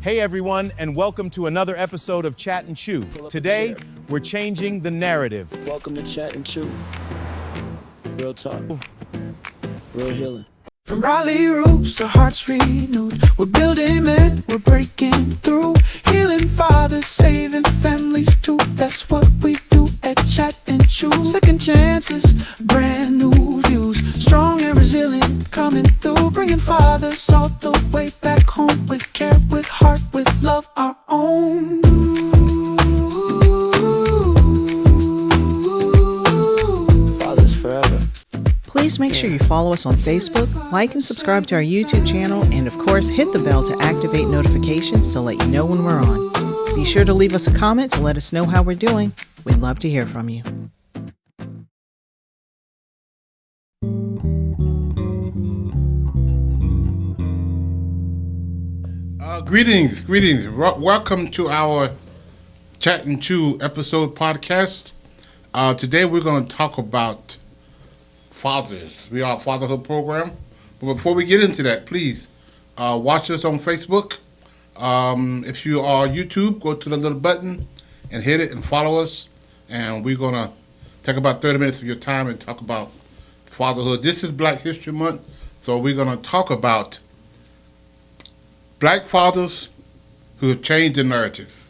Hey everyone, and welcome to another episode of Chat and Chew. Today, we're changing the narrative. Welcome to Chat and Chew. Real talk. Real healing. From Raleigh roots to hearts renewed, we're building men, we're breaking through, healing fathers, saving families too. That's what we do at Chat and Chew. Second chances, brand new views, strong and resilient coming through, bringing fathers all the way back home with care, with heart, with love our own. Fathers forever. Please make sure you follow us on Facebook, like and subscribe to our YouTube channel, and of course, hit the bell to activate notifications to let you know when we're on. Be sure to leave us a comment to let us know how we're doing. We'd love to hear from you. Greetings. Welcome to our Chat and Chew episode podcast. Today we're going to talk about fathers. We are a fatherhood program. But before we get into that, please watch us on Facebook. If you are on YouTube, go to the little button and hit it and follow us. And we're going to take about 30 minutes of your time and talk about fatherhood. This is Black History Month, so we're going to talk about Black fathers who have changed the narrative.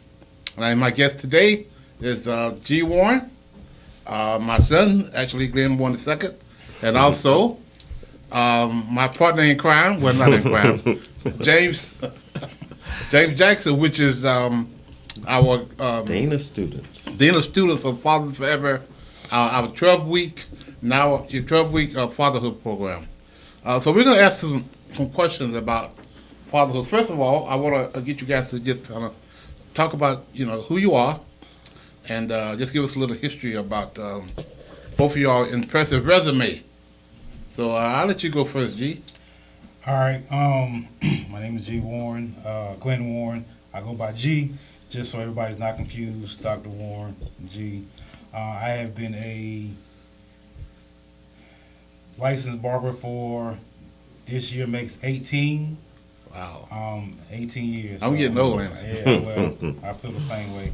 And my guest today is G. Warren, my son, actually Glen Warren II, and also my partner in crime, well, not in crime, James Jackson, which is our Dean of Students. Dean of Students of Fathers Forever, our 12-week fatherhood program. So we're going to ask some questions about fatherhood. First of all, I want to get you guys to just kind of talk about, who you are, and just give us a little history about both of y'all impressive resume. So I'll let you go first, G. All right. My name is G. Warren, Glen Warren. I go by G, just so everybody's not confused. Dr. Warren, G. I have been a licensed barber for this year makes 18. Wow. 18 years. I'm getting old, ain't I? Yeah, well, I feel the same way.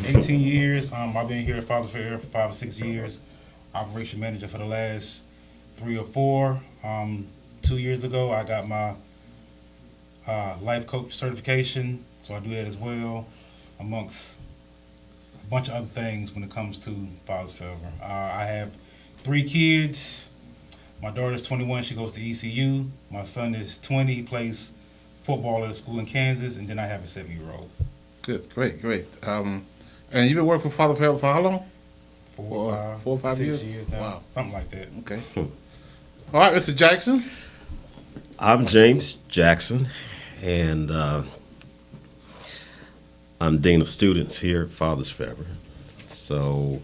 18 years. I've been here at Fathers Forever for 5 or 6 years. Operation manager for the last 3 or 4. 2 years ago, I got my life coach certification, so I do that as well, amongst a bunch of other things when it comes to Fathers Forever. I have 3 kids. My daughter's 21, she goes to ECU. My son is 20, he plays football at a school in Kansas, and then I have a 7-year-old. Good, great. And you've been working for Father Forever for how long? 4 or 5 6 years? years now, Wow. something like that. Okay. All right, Mr. Jackson. I'm James Jackson, and I'm Dean of Students here at Fathers Forever. So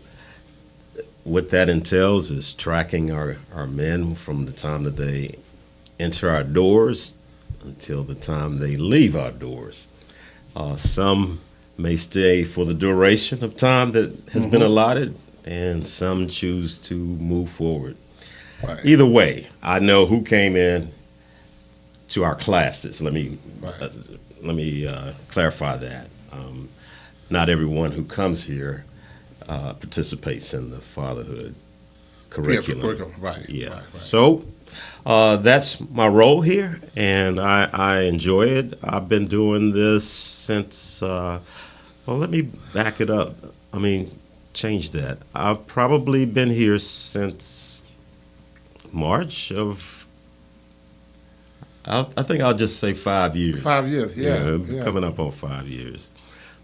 what that entails is tracking our men from the time that they enter our doors until the time they leave our doors. Some may stay for the duration of time that has been allotted, and some choose to move forward. Right. Either way, I know who came in to our classes. Let me clarify that. Not everyone who comes here participates in the fatherhood curriculum. Right. Yeah. Right. So that's my role here, and I enjoy it. I've been doing this since. Let me back it up. Change that. I've probably been here since March of. I think I'll just say 5 years. 5 years, yeah. Coming up on 5 years.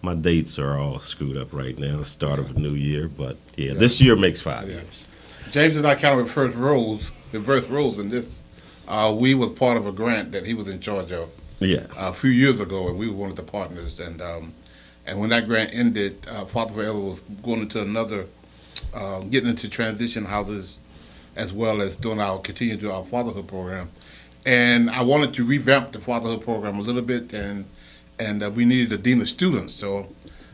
My dates are all screwed up right now. The start of a new year, but this year makes 5 years. James and I kind of reversed roles in this. We was part of a grant that he was in charge of. Yeah. A few years ago, and we were one of the partners. And when that grant ended, Father Forever was going into another, getting into transition houses, as well as continue to do our fatherhood program. And I wanted to revamp the fatherhood program a little bit, and we needed a dean of students. So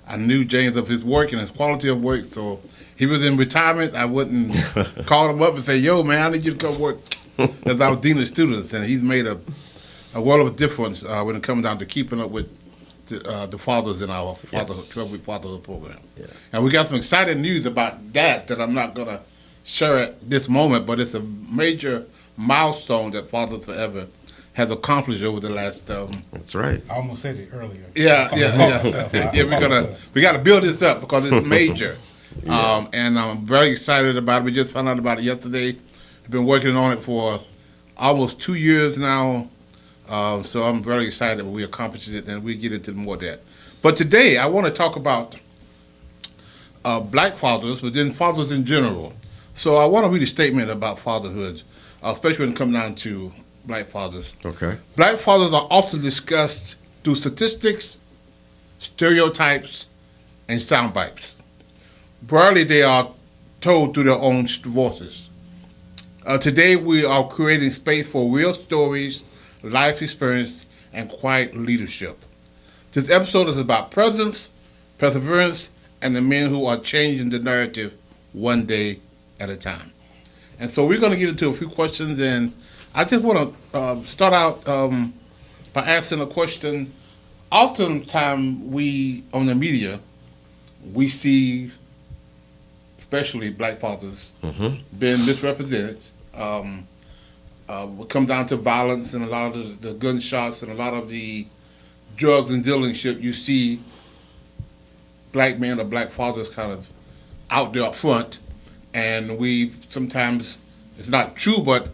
I knew James of his work and his quality of work. So he was in retirement. I wouldn't call him up and say, "Yo, man, I need you to come work," as our dean of students. And he's made a world of difference when it comes down to keeping up with the fathers in our fatherhood, Yes. 12-week fatherhood program. Yeah. And we got some exciting news about that I'm not going to share at this moment, but it's a major milestone that Fathers Forever has accomplished over the last. That's right. I almost said it earlier. Yeah. Myself. We got to build this up because it's major, and I'm very excited about it. We just found out about it yesterday. We've been working on it for almost 2 years now. So I'm very excited that we accomplished it, and we get into more of that. But today, I want to talk about black fathers, but then fathers in general. So I want to read a statement about fatherhood, especially when it comes down to black fathers. Okay. Black fathers are often discussed through statistics, stereotypes, and sound bites. Rarely they are told through their own voices. Today, we are creating space for real stories, life experience, and quiet leadership. This episode is about presence, perseverance, and the men who are changing the narrative one day at a time. And so we're going to get into a few questions, and I just want to start out by asking a question. Oftentimes, we, on the media, we see, especially black fathers, being misrepresented. We come down to violence and a lot of the gunshots and a lot of the drugs and dealing shit. You see black men or black fathers kind of out there up front, and we sometimes, it's not true, but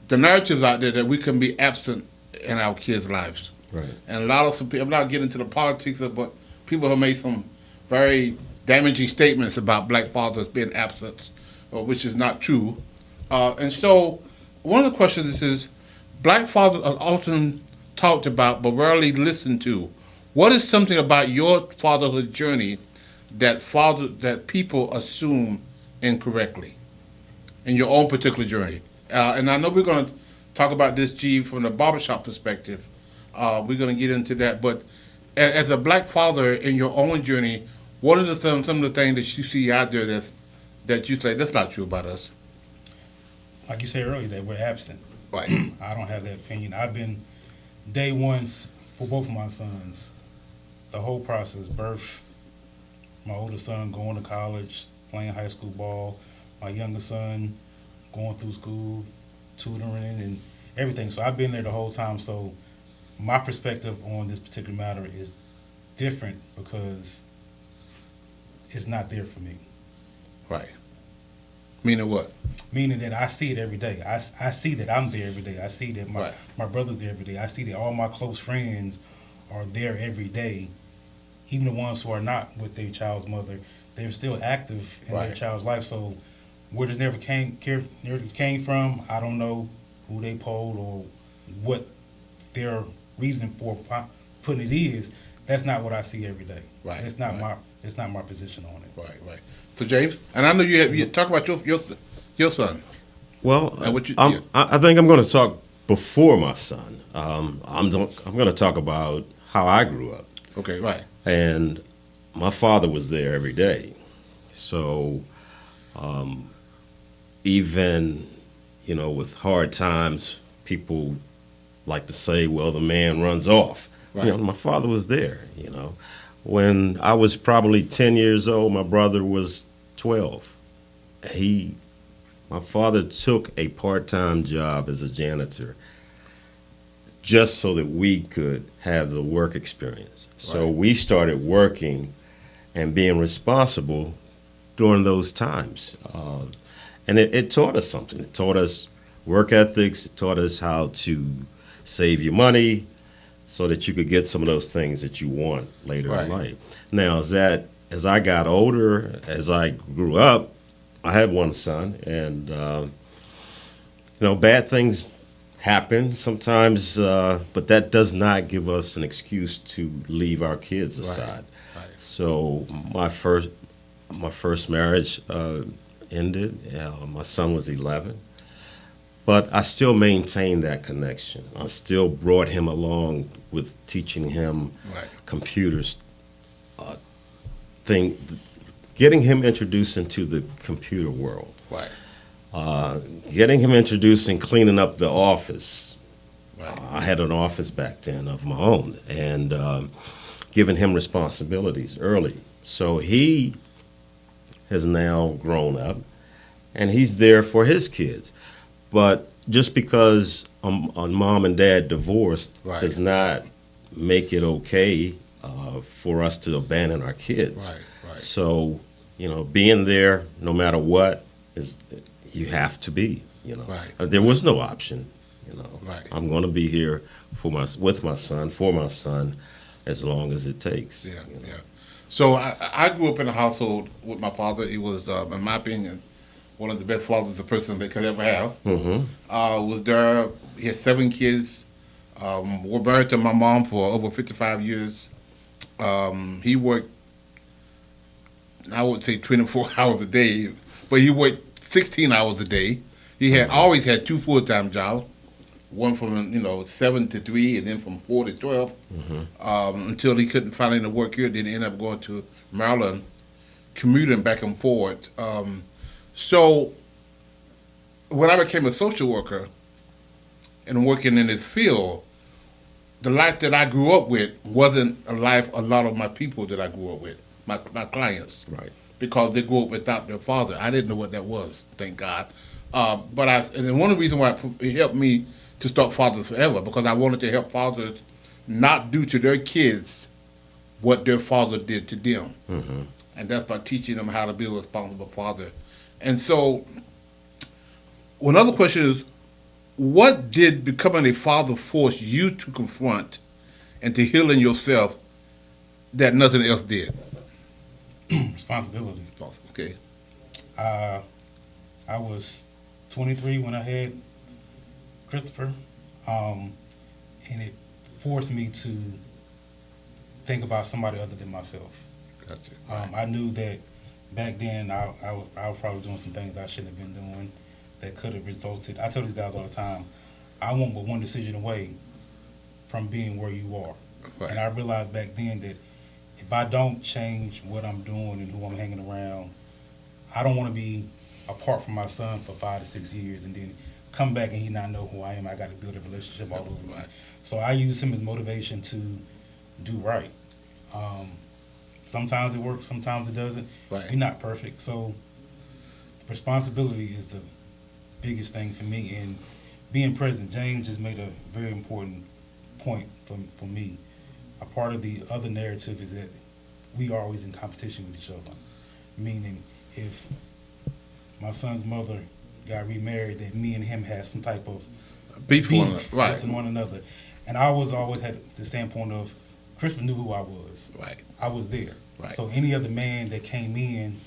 the narratives out there that we can be absent in our kids' lives. Right. And a lot of some people, I'm not getting into the politics of, but people have made some very damaging statements about black fathers being absent, which is not true. And so one of the questions is, black fathers are often talked about but rarely listened to. What is something about your fatherhood journey that people assume incorrectly in your own particular journey? And I know we're going to talk about this, G, from the barbershop perspective. We're going to get into that. But as a black father in your own journey, what are some of the things that you see out there that you say, that's not true about us? Like you said earlier, that we're absent. Right. I don't have that opinion. I've been day ones for both of my sons. The whole process, birth, my oldest son going to college, playing high school ball, my younger son going through school, tutoring and everything. So I've been there the whole time. So my perspective on this particular matter is different because it's not there for me. Right. Meaning what? Meaning that I see it every day. I see that I'm there every day. I see that Right. my brother's there every day. I see that all my close friends are there every day. Even the ones who are not with their child's mother, they're still active in their Right. child's life. So where this narrative came from, I don't know who they polled or what their reason for putting it is. That's not what I see every day. Right. It's not my position on it. Right. So James, and I know you talk about your son. Well, And what you- I think I'm going to talk before my son. I'm going to talk about how I grew up. Okay, right. And my father was there every day. So even, with hard times, people like to say, well, the man runs off. Right. My father was there, When I was probably 10 years old, my brother was 12. My father took a part-time job as a janitor just so that we could have the work experience. So Right. we started working and being responsible during those times. And it taught us something. It taught us work ethics. It taught us how to save your money so that you could get some of those things that you want later Right. in life. Now, as I got older, as I grew up, I had one son, and bad things happen sometimes, but that does not give us an excuse to leave our kids aside. Right. So my first marriage ended. My son was 11. But I still maintained that connection. I still brought him along with teaching him Right. computers, getting him introduced into the computer world, Right. getting him introduced in cleaning up the office. Right. I had an office back then of my own, and given him responsibilities early. So he has now grown up, and he's there for his kids. But just because a mom and dad divorced Right. does not make it okay for us to abandon our kids. Right. So, being there no matter what is you have to be. Right. There was no option. Right. I'm going to be here with my son as long as it takes. Yeah. So I grew up in a household with my father. He was, in my opinion, one of the best fathers a person they could ever have. Was there. He had 7 kids. Were married to my mom for over 55 years. He worked, I would say 24 hours a day, but he worked 16 hours a day. He had always had 2 full-time jobs, one from 7 to 3, and then from 4 to 12, until he couldn't find any work here. Then he ended up going to Maryland, commuting back and forth. So when I became a social worker and working in this field, the life that I grew up with wasn't a life a lot of my people that I grew up with, my clients. Right. Because they grew up without their father. I didn't know what that was, thank God. And then one of the reasons why it helped me to start Fathers Forever, because I wanted to help fathers not do to their kids what their father did to them. And that's by teaching them how to be a responsible father. And so, another question is, what did becoming a father force you to confront and to heal in yourself that nothing else did? Responsibility. Okay. I was 23 when I had Christopher, and it forced me to think about somebody other than myself. Gotcha. I knew that back then I was probably doing some things I shouldn't have been doing that could have resulted. I tell these guys all the time, I want but one decision away from being where you are. Right. And I realized back then that if I don't change what I'm doing and who I'm hanging around, I don't want to be apart from my son for 5 to 6 years and then come back and he not know who I am. I got to build a relationship all over again. So I use him as motivation to do right. Sometimes it works, sometimes it doesn't. Right. We're not perfect. So responsibility is the biggest thing for me. And being present, James just made a very important point for me. A part of the other narrative is that we are always in competition with each other. Meaning, if my son's mother got remarried, that me and him had some type of Beef with right. one another. And I always had the standpoint of, Christopher knew who I was. Right. I was there. Right. So any other man that came in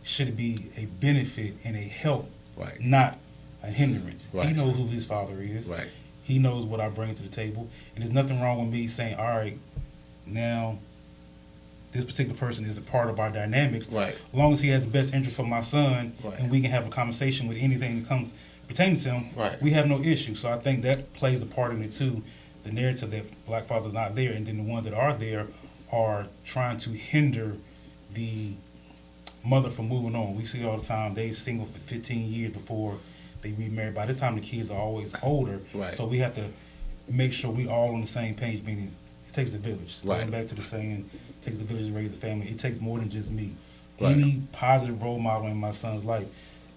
should be a benefit and a help, Right. not a hindrance. Right. He knows who his father is. Right. He knows what I bring to the table. And there's nothing wrong with me saying, all right, now this particular person is a part of our dynamics. Right. As long as he has the best interest for my son, Right. and we can have a conversation with anything that comes pertaining to him, Right. we have no issue. So I think that plays a part in it too. The narrative that black fathers not there, and then the ones that are there are trying to hinder the mother from moving on. We see all the time they single for 15 years before they remarry. By this time the kids are always older. Right. So we have to make sure we all on the same page, meaning it takes a village. Right. Going back to the saying, it takes a village to raise a family. It takes more than just me. Right. Any positive role model in my son's life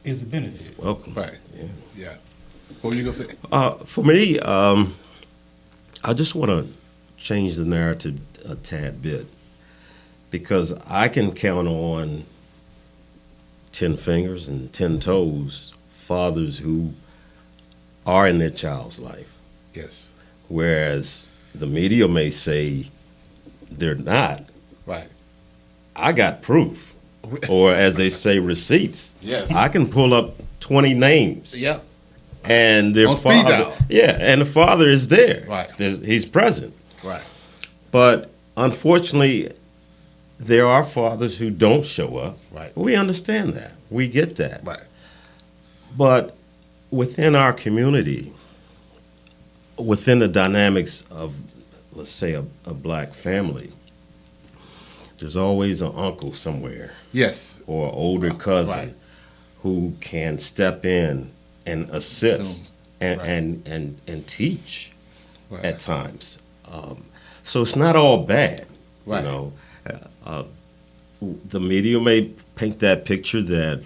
is a benefit. Welcome. Right. Yeah. Yeah. What were you going to say? For me, I just want to change the narrative a tad bit, because I can count on 10 fingers and 10 toes fathers who are in their child's life, Yes. whereas the media may say they're not. Right. I got proof, or as they say, receipts. Yes. I can pull up 20 names. Yep. And their On speed father, dial. yeah, and the father is there. Right. He's present. Right. But unfortunately, there are fathers who don't show up. Right. We understand that. We get that. Right. But within our community, within the dynamics of, let's say, a black family, there's always an uncle somewhere Yes. or an older cousin Right. who can step in and assist and, Right. and teach Right. at times. So it's not all bad. Right. You know, the media may paint that picture that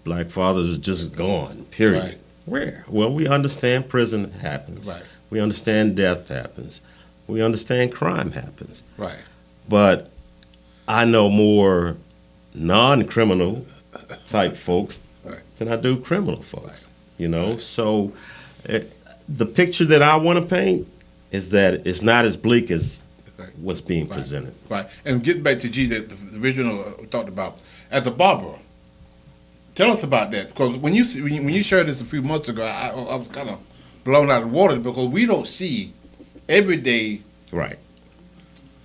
black fathers are just gone, period. Right. Where? Well, we understand prison happens. Right. We understand death happens. We understand crime happens. Right. But I know more non-criminal type folks Right. than I do criminal folks. Right. You know, so the picture that I want to paint is that it's not as bleak as what's being presented. Right. And getting back to G, that the original we talked about at the barber. Tell us about that, because when you shared this a few months ago, I was kind of blown out of the water, because we don't see every day, Right.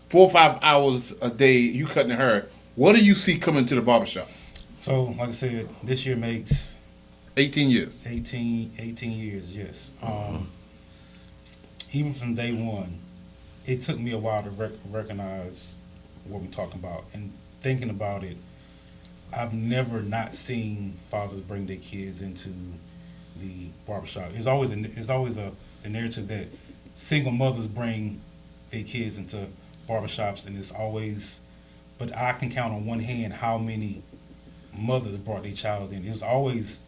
4 or 5 hours a day you cutting the hair. What do you see coming to the barbershop? So, like I said, this year makes 18 years. 18 years, yes. Even from day one, it took me a while to recognize what we're talking about. And thinking about it, I've never not seen fathers bring their kids into the barbershop. It's always the narrative that single mothers bring their kids into barbershops, and it's always, but I can count on one hand how many mothers brought their child in. It was always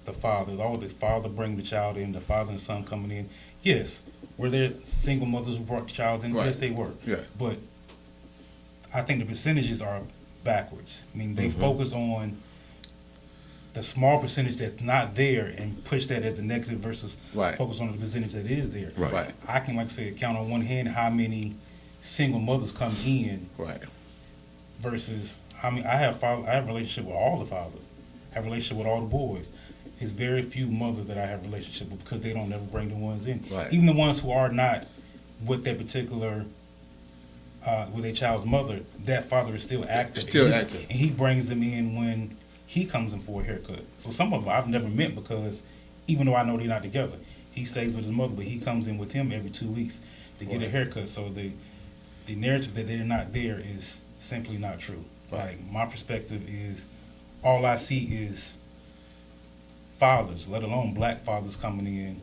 the father. It was always the father bringing the child in, the father and son coming in. Yes, were there single mothers who brought the child in? Right. Yes, they were. Yeah. But I think the percentages are backwards. I mean, they focus on the small percentage that's not there and push that as a negative versus Right. focus on the percentage that is there. Right. I can, like I said, count on one hand how many single mothers come in Right. versus how many. I have a relationship with all the fathers. I have a relationship with all the boys. It's very few mothers that I have a relationship with because they don't ever bring the ones in. Right. Even the ones who are not with that particular, with their child's mother, that father is still active. Still And active. And he brings them in when he comes in for a haircut. So some of them I've never met because even though I know they're not together, he stays with his mother, but he comes in with him every 2 weeks to get a haircut. So the narrative that they're not there is simply not true. Right. Like, my perspective is all I see is fathers, let alone black fathers, coming in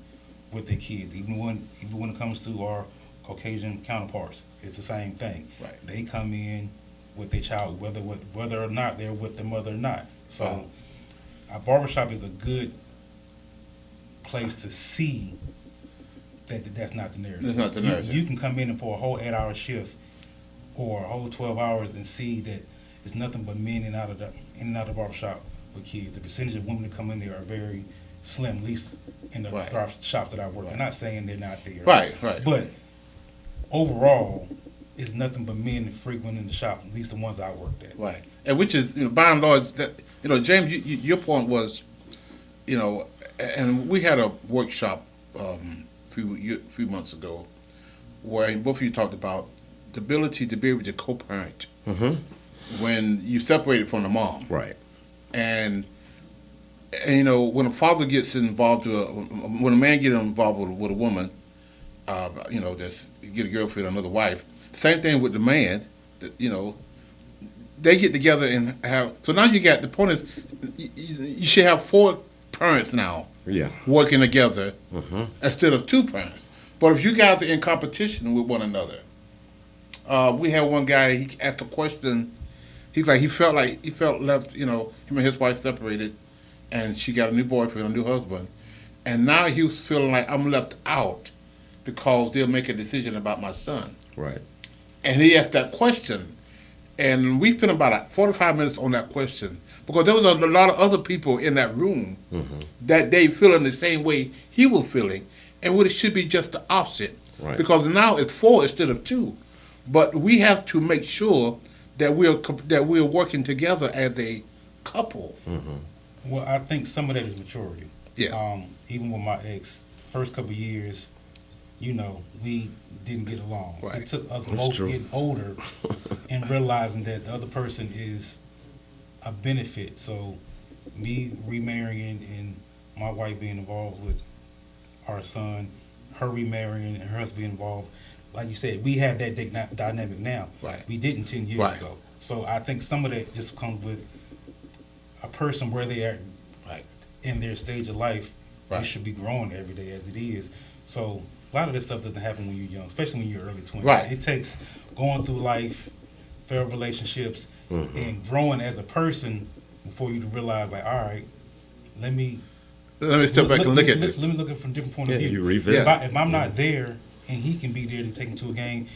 with their kids. Even when it comes to our Caucasian counterparts, it's the same thing. Right. They come in with their child, whether or not they're with their mother or not. So Wow. a barbershop is a good place to see that's not the narrative. That's not the narrative. You can come in for a whole 8-hour shift or a whole 12 hours and see that it's nothing but men in and out of the barbershop with kids. The percentage of women that come in there are very slim, at least in the Right. shops that I work. Right. I'm not saying they're not there. Right. But overall, it's nothing but men frequenting the shop, at least the ones I worked at. Right. And which is, by and large, that, James, your point was, and we had a workshop few months ago where both of you talked about the ability to be able to co-parent when you separated from the mom. Right. And when a father gets involved, when a man gets involved with a woman, that's get a girlfriend, another wife. Same thing with the man. They get together and have. So now you got, the point is, you should have 4 parents now. Yeah. Working together instead of 2 parents. But if you guys are in competition with one another, we had one guy. He asked a question. He's like, he felt left. Him and his wife separated, and she got a new boyfriend, a new husband, and now he was feeling like, I'm left out because they'll make a decision about my son. Right. And he asked that question, and we spent about 45 minutes on that question because there was a lot of other people in that room that they feeling the same way he was feeling, and what it should be just the opposite. Right. Because now it's 4 instead of 2, but we have to make sure that we're working together as a couple. Well, I think some of that is maturity. Yeah. Even with my ex, first couple of years, we didn't get along. Right. It took us That's both true. getting older and realizing that the other person is a benefit. So me remarrying and my wife being involved with our son, her remarrying and her husband being involved, like you said, we have that dynamic now. Right. We didn't 10 years Right. ago. So I think some of that just comes with a person where they are Right. in their stage of life. Right. You should be growing every day as it is. So a lot of this stuff doesn't happen when you're young, especially when you're early 20s. Right. It takes going through life, failed relationships, and growing as a person before you realize, like, all right, let me step back and look at this. Let me look at it from a different point of Yeah, view. you revisit. If I'm not there and he can be there to take him to a game,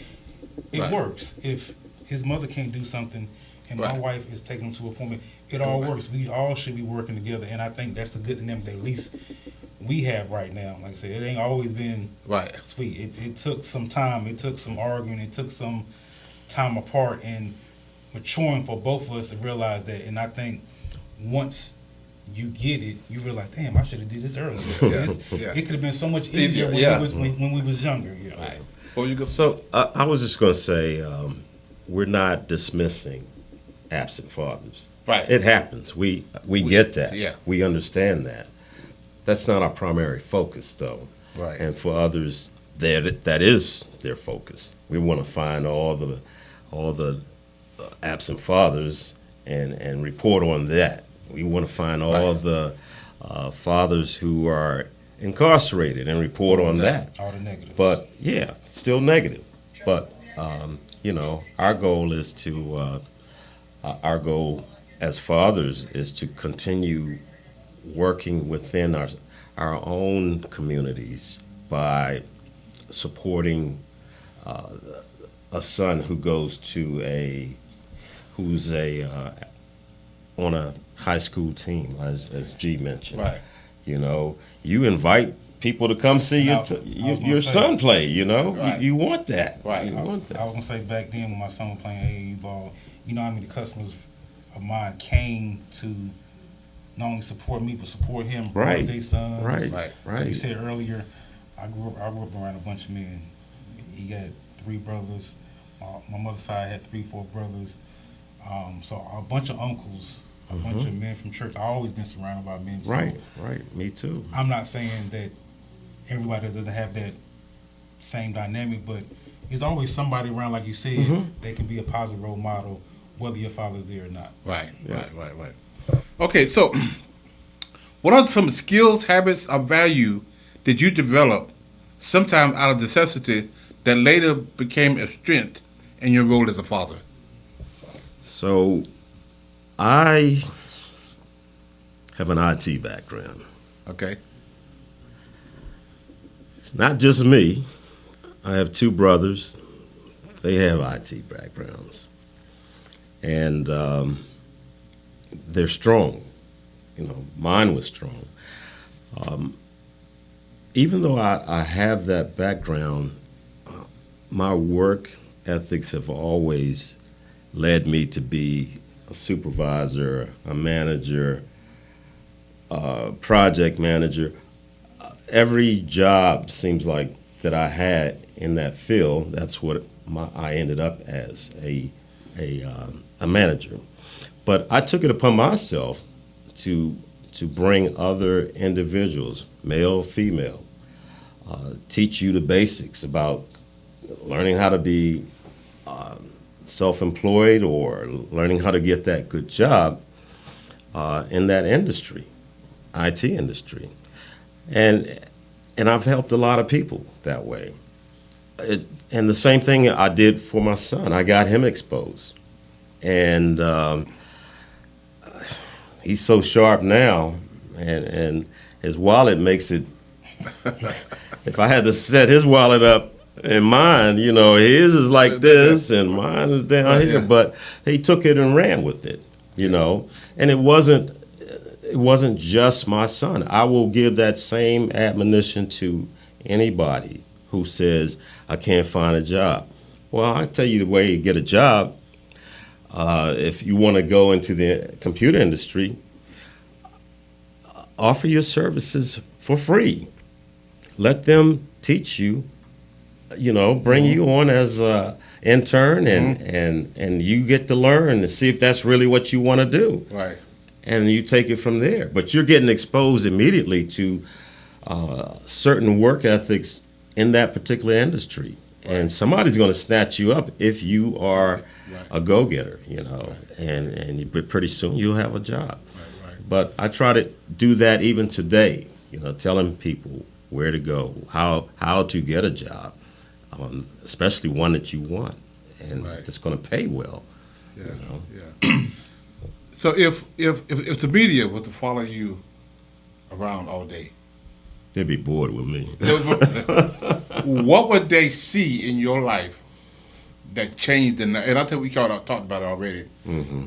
it Right. works. If his mother can't do something and my Right. wife is taking him to an appointment, it all works. We all should be working together, and I think that's the good dynamic that at least we have right now. Like I said, it ain't always been Right. sweet. It took some time. It took some arguing. It took some time apart and maturing for both of us to realize that. And I think once you get it, you realize, damn, I should have did this earlier. Yeah. It could have been so much easier Yeah. when we was younger. You know? Right. Well, you go. So I was just going to say, we're not dismissing absent fathers. Right. It happens. We get that. Yeah. We understand that. That's not our primary focus, though. Right. And for others, that is their focus. We want to find all the absent fathers and report on that. We want to find all Right. the fathers who are incarcerated and report on that. All the negatives. But yeah, still negative. But our goal is to our goal as fathers is to continue working within our own communities by supporting a son who goes to who's on a high school team, as G mentioned. Right. You invite people to come see Now, your son play. Right. You want that. Right. You want that. I was gonna say back then when my son was playing AAU ball, you know how many customers of mine came to not only support me but support him, Right. birthday sons. Right. Right. Like you said earlier, I grew up around a bunch of men. He got 3 brothers. My mother's side had 3-4 brothers. So a bunch of uncles, a bunch of men from church. I always been surrounded by men. So Right. Me too. I'm not saying that everybody doesn't have that same dynamic, but there's always somebody around, like you said, that can be a positive role model, whether your father's there or not. Right. Okay, so what are some skills, habits, or value did you develop sometime out of necessity that later became a strength in your role as a father? So, I have an IT background. Okay. It's not just me. I have 2 brothers. They have IT backgrounds. And they're strong. Mine was strong. Even though I have that background, my work ethics have always led me to be a supervisor, a manager, project manager. Every job seems like that I had in that field, that's what I ended up as, a manager. But I took it upon myself to bring other individuals, male, female, teach you the basics about learning how to be self-employed or learning how to get that good job in that industry, IT industry. And I've helped a lot of people that way. And the same thing I did for my son. I got him exposed. And he's so sharp now, and his wallet makes it. If I had to set his wallet up and mine, his is like this and mine is down here. But he took it and ran with it, And it wasn't just my son. I will give that same admonition to anybody who says, I can't find a job. Well, I tell you the way you get a job. If you want to go into the computer industry, offer your services for free. Let them teach you, bring you on as an intern and you get to learn and see if that's really what you want to do. Right. And you take it from there. But you're getting exposed immediately to certain work ethics in that particular industry. Right. And somebody's going to snatch you up if you are a go-getter, and pretty soon you'll have a job. Right. But I try to do that even today, telling people where to go, how to get a job, especially one that you want. and Right. that's going to pay well. Yeah, You know? yeah. So if the media was to follow you around all day, They'd be bored with me. what would they see in your life that changed? And I think we talked about it already.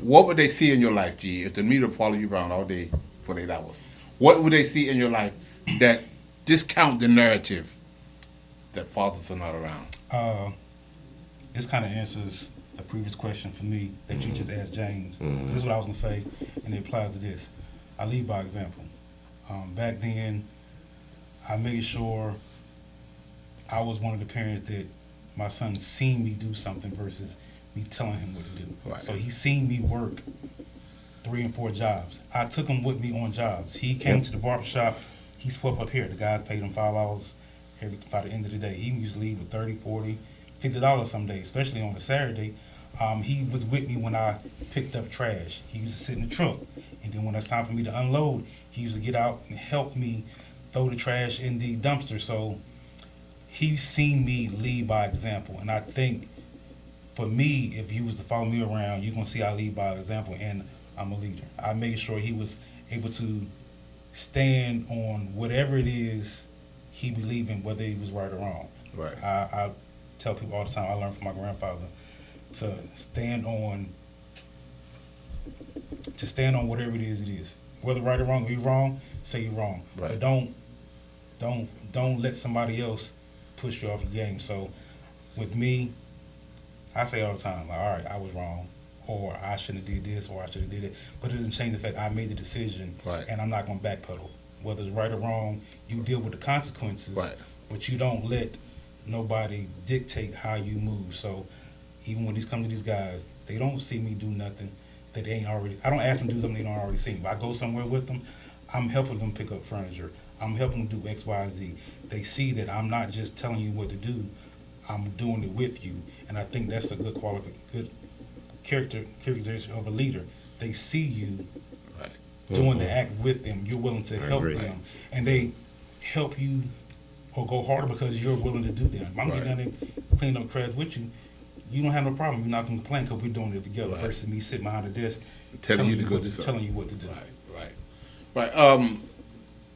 What would they see in your life, G, if the media followed you around all day for 8 hours? What would they see in your life that discount the narrative that fathers are not around? This kind of answers the previous question for me that you just asked James. This is what I was going to say, and it applies to this. I lead by example. Back then, I made sure I was one of the parents that my son seen me do something versus me telling him what to do. Right. So he seen me work 3 and 4 jobs. I took him with me on jobs. He came to the barbershop. He swept up here. The guys paid him $5 by the end of the day. He used to leave with $30, $40, $50 some days, especially on a Saturday. He was with me when I picked up trash. He used to sit in the truck. And then when it's time for me to unload, he used to get out and help me throw the trash in the dumpster. So he's seen me lead by example. And I think for me, if you was to follow me around, you're going to see I lead by example, and I'm a leader. I made sure he was able to stand on whatever it is he believed in, whether he was right or wrong. Right. I tell people all the time, I learned from my grandfather to stand on whatever it is. Whether right or wrong, if you're wrong, say you're wrong. Right. But don't let somebody else push you off your game. So with me, I say all the time, like, all right, I was wrong, or I shouldn't have did this, or I should have did it. But it doesn't change the fact I made the decision, Right. and I'm not going to backpedal. Whether it's right or wrong, you deal with the consequences, Right. but you don't let nobody dictate how you move. So even when these come to these guys, they don't see me do nothing that they ain't already. I don't ask them to do something they don't already see. If I go somewhere with them, I'm helping them pick up furniture. I'm helping them do X, Y, and Z. They see that I'm not just telling you what to do. I'm doing it with you, and I think that's a good characteristic of a leader. They see you Right. doing the act with them. You're willing to help agree. them, and they help you or go harder because you're willing to do that. If I'm Right. getting down there cleaning up trash with you, you don't have no problem. You're not going to complain because we're doing it together. Right. Versus me sitting behind the desk Telling you to go what do something. telling you what to do. Right.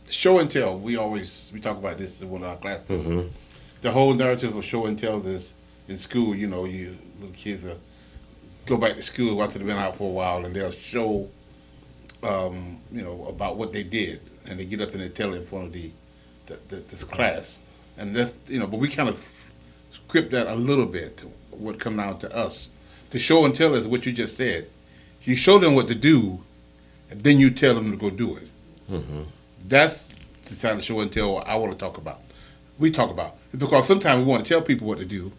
Show and tell. We talk about this in one of our classes. The whole narrative of show and tell is in school. You know, you little kids go back to school after they've been out for a while, and they'll show, about what they did, and they get up and they tell it in front of this class, and that's But we kind of script that a little bit to what come down to us. The show and tell is what you just said. You show them what to do, and then you tell them to go do it. That's the kind of show and tell I want to talk about. We talk about it's because sometimes we want to tell people what to do,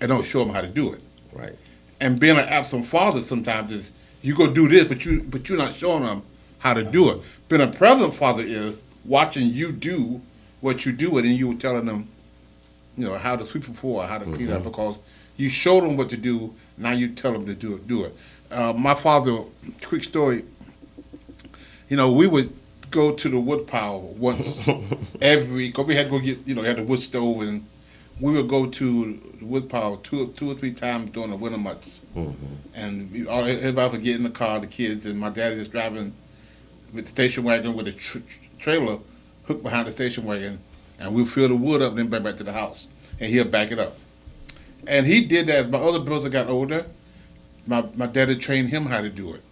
and don't show them how to do it. Right. And being an absent father sometimes is you go do this, but you're not showing them how to do it. Being a present father is watching you do what you do, and then you telling them, how to sweep the floor, how to clean up, because you showed them what to do. Now you tell them to do it. My father, quick story. We would go to the wood pile once because we had to go get, had the wood stove, and we would go to the wood pile two or three times during the winter months. And everybody would get in the car, the kids, and my dad is driving with the station wagon with a trailer hooked behind the station wagon, and we'll fill the wood up and then bring it back to the house, and he'll back it up. And he did that. As my other brother got older, my daddy trained him how to do it.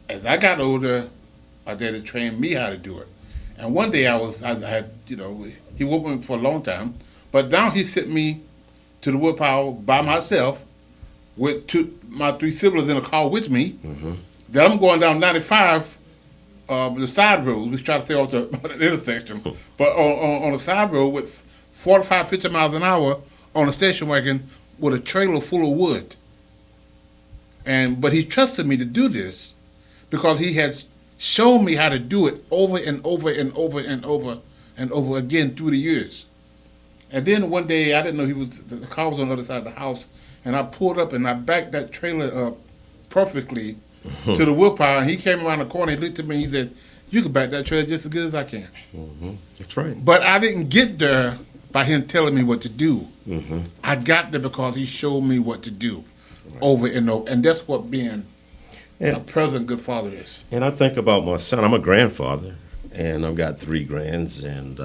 As I got older, my daddy trained me how to do it. And one day I had, he worked with me for a long time, but now he sent me to the wood pile by myself with my 3 siblings in a car with me. Then I'm going down 95, the side road. We try to stay off the intersection, but on the side road with 45, 50 miles an hour on a station wagon with a trailer full of wood. But he trusted me to do this because he had shown me how to do it over and over and over and over and over again through the years. And then one day, I didn't know the car was on the other side of the house, and I pulled up and I backed that trailer up perfectly to the wood pile, and he came around the corner, he looked at me, and he said, "You can back that trailer just as good as I can." That's right. But I didn't get there by him telling me what to do. Mm-hmm. I got there because he showed me what to do over and over. And that's what being a present good father is. And I think about my son. I'm a grandfather, and I've got 3 grands, and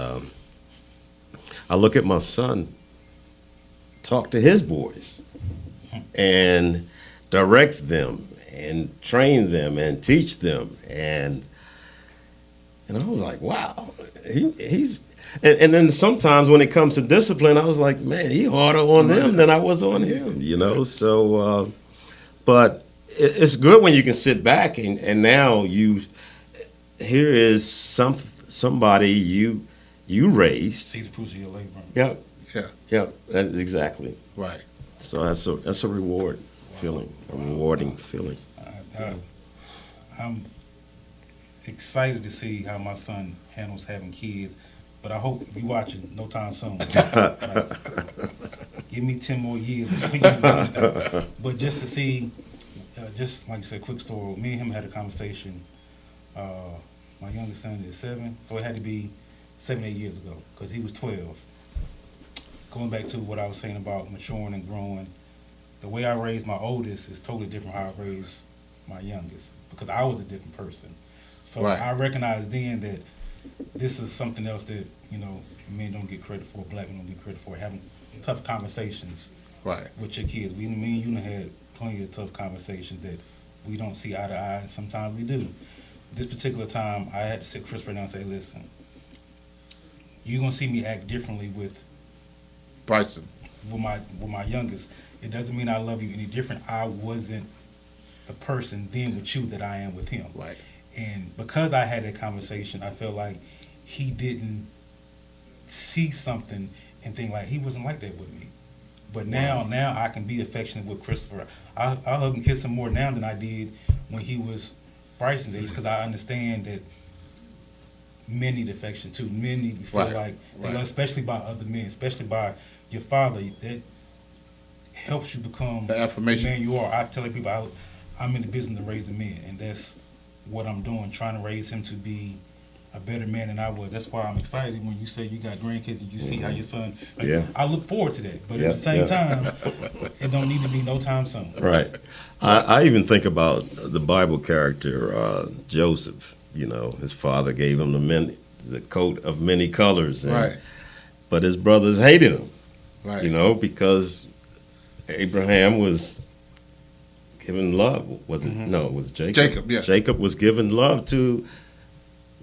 I look at my son talk to his boys and direct them and train them and teach them, and I was like, wow, he's and then sometimes when it comes to discipline, I was like, man, he harder on them than I was on him, you know. So, but it's good when you can sit back and now here is somebody you raised. See the fruits of your labor. Yeah. Yeah. Yeah, that's exactly. Right. So that's a reward feeling, a rewarding feeling. I'm excited to see how my son handles having kids, but I hope if you're watching, no time soon. Like, give me 10 more years. But just to see, just like you said, quick story. Me and him had a conversation. My youngest son is 7, so it had to be 7, 8 years ago because he was 12. Going back to what I was saying about maturing and growing, the way I raised my oldest is totally different how I raised my youngest because I was a different person. So Right. I recognized then that this is something else that, you know, men don't get credit for, black men don't get credit for, having tough conversations Right. with your kids. Me and you had plenty of tough conversations that we don't see eye to eye, and sometimes we do. This particular time, I had to sit Christopher down and say, listen, you're going to see me act differently with Bryson. my youngest. It doesn't mean I love you any different. I wasn't the person then with you that I am with him. Right. And because I had that conversation, I felt like he didn't see something and think like he wasn't like that with me. But now I can be affectionate with Christopher. I hug and kiss him more now than I did when he was Bryson's age because I understand that men need affection too. Men need to feel like they love, especially by other men, especially by your father. That helps you become The affirmation. the man you are. I tell people I'm in the business of raising men, and that's what I'm doing, trying to raise him to be a better man than I was. That's why I'm excited when you say you got grandkids and you see how your son. Like, Yeah. I look forward to that, but at the same time, it don't need to be no time soon. Right. I even think about the Bible character Joseph. You know, his father gave him the coat of many colors. Right. But his brothers hated him. Right. You know, because Abraham was given love. Was it? No, it was Jacob. Jacob, yeah. Jacob was giving love to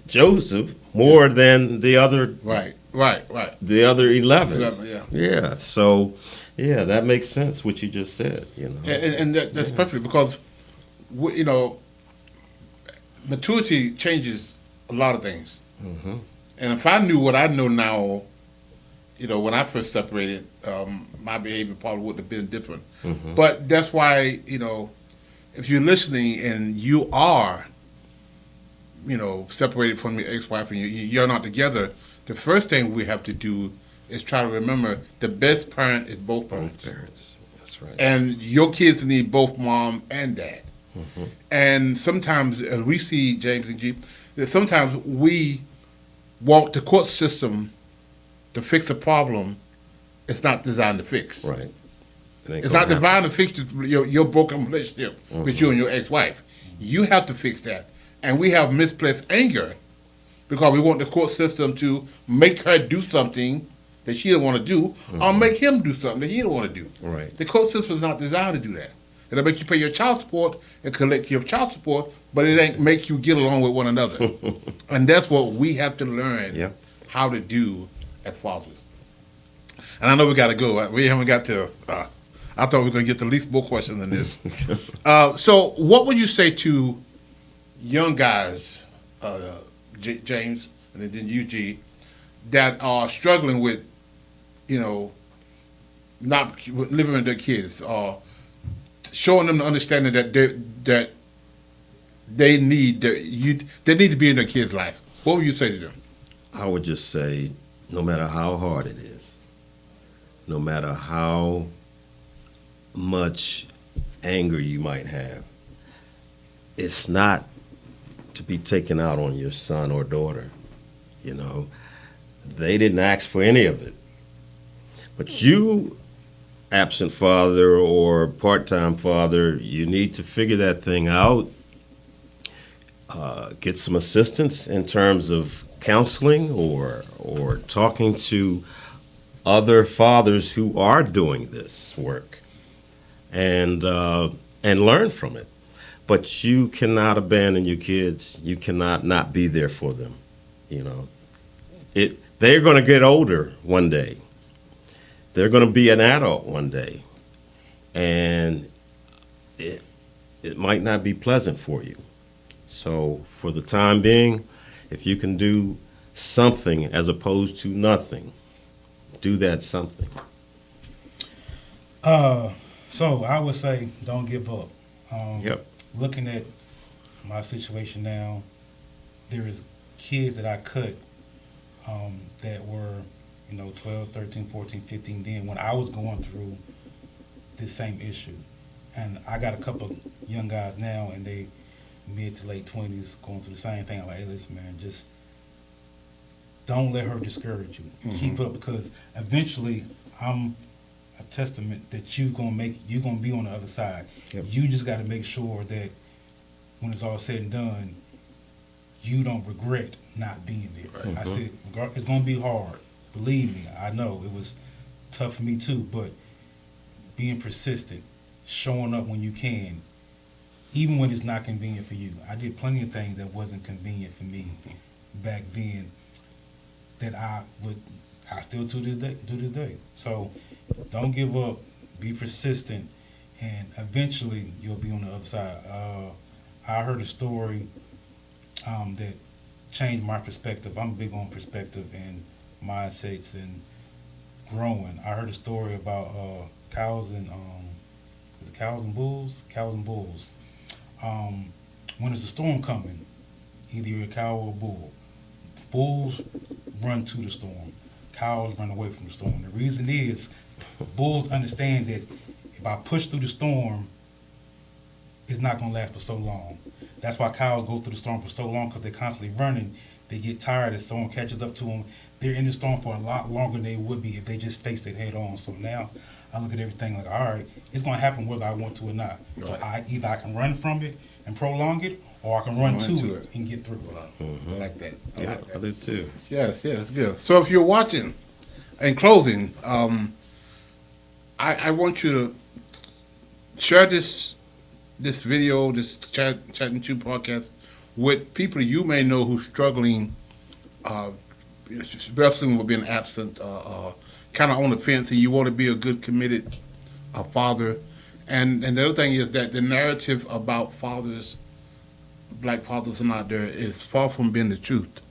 Joseph more than the other. Right. The other 11. 11, yeah. Yeah. So, yeah, that makes sense what you just said. You know. And that's perfect because, you know, maturity changes a lot of things. Mm-hmm. And if I knew what I know now, you know, when I first separated, my behavior probably would have been different. Mm-hmm. But that's why, you know, if you're listening and you are, you know, separated from your ex-wife and you're not together, the first thing we have to do is try to remember the best parent is both parents. Both parents. That's right. And your kids need both mom and dad. Mm-hmm. And sometimes, as we see, James and G, that sometimes we want the court system to fix a problem it's not designed to fix. Right. It's not designed to fix your broken relationship with you and your ex-wife. You have to fix that. And we have misplaced anger because we want the court system to make her do something that she don't want to do or make him do something that he don't want to do. Right. The court system is not designed to do that. It'll make you pay your child support and collect your child support, but it ain't make you get along with one another. And that's what we have to learn how to do as fathers. And I know we got to go. We haven't got to. I thought we were going to get the least more questions than this. So, what would you say to young guys, James, and then you, G, that are struggling with, you know, not living with their kids, or showing them the understanding that they need to be in their kids' life? What would you say to them? I would just say, no matter how hard it is, no matter how much anger you might have, it's not to be taken out on your son or daughter. You know, they didn't ask for any of it. But you, absent father or part-time father, you need to figure that thing out. Get some assistance in terms of counseling or talking to other fathers who are doing this work, and learn from it. But you cannot abandon your kids. You cannot not be there for them. You know, they're going to get older one day. They're going to be an adult one day, and it might not be pleasant for you. So for the time being, if you can do something as opposed to nothing, do that something. So I would say don't give up. Yep. Looking at my situation now, there is kids that I cut that were, 12, 13, 14, 15 then when I was going through this same issue. And I got a couple young guys now, and they mid to late 20s going through the same thing. I'm like, hey, listen, man, just don't let her discourage you. Mm-hmm. Keep up, because eventually I'm a testament that you're gonna be on the other side. Yep. You just got to make sure that when it's all said and done, you don't regret not being there. Right. I said it's gonna be hard. Believe me, I know it was tough for me too. But being persistent, showing up when you can, even when it's not convenient for you. I did plenty of things that wasn't convenient for me back then that I still do this day. So don't give up, be persistent, and eventually you'll be on the other side. I heard a story that changed my perspective. I'm big on perspective and mindsets and growing. I heard a story about cows and is it cows and bulls? Cows and bulls. When there's a storm coming, either you're a cow or a bull. Bulls run to the storm. Cows run away from the storm. The reason is bulls understand that if I push through the storm, it's not going to last for so long. That's why cows go through the storm for so long, because they're constantly running. They get tired as storm catches up to them. They're in the storm for a lot longer than they would be if they just faced it head on. So now I look at everything like, all right, it's going to happen whether I want to or not. Right. So either I can run from it and prolong it, or I can run to it and get through it. Mm-hmm. I like that. I do too. Yes, that's good. So if you're watching, in closing, I want you to share this video, this Chat and Chew podcast with people you may know who's struggling, wrestling with being absent, kind of on the fence, and you want to be a good, committed father. And the other thing is that the narrative about fathers, black fathers are not there, is far from being the truth.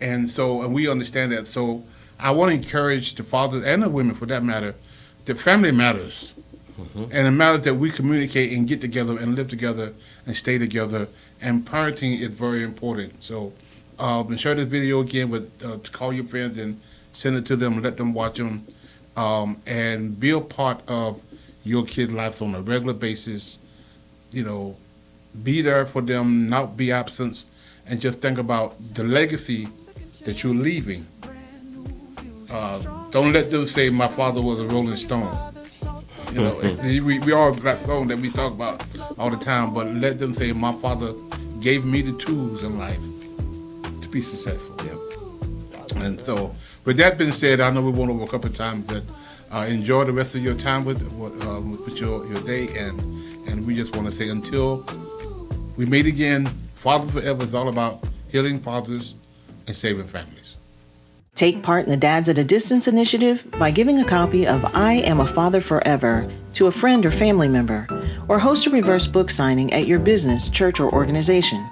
And we understand that. So I want to encourage the fathers and the women, for that matter, that family matters. Mm-hmm. And it matters that we communicate and get together and live together and stay together. And parenting is very important. So share this video again with call your friends and send it to them, let them watch them, and be a part of your kids' lives on a regular basis. Be there for them, not be absent, and just think about the legacy that you're leaving. Don't let them say my father was a Rolling Stone. We all that song that we talk about all the time, but let them say my father gave me the tools in life to be successful. Yeah. And so, with that being said, I know we went over a couple of times, but enjoy the rest of your time with your day, and we just want to say until we meet again, Father Forever is all about healing fathers and saving families. Take part in the Dads at a Distance initiative by giving a copy of I Am a Father Forever to a friend or family member, or host a reverse book signing at your business, church, or organization.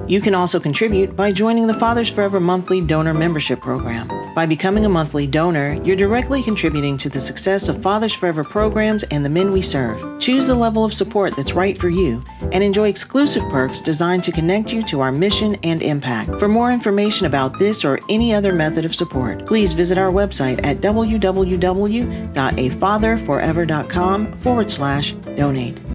You can also contribute by joining the Fathers Forever monthly donor membership program. By becoming a monthly donor, you're directly contributing to the success of Fathers Forever programs and the men we serve. Choose the level of support that's right for you and enjoy exclusive perks designed to connect you to our mission and impact. For more information about this or any other method of support, please visit our website at www.afatherforever.com/donate.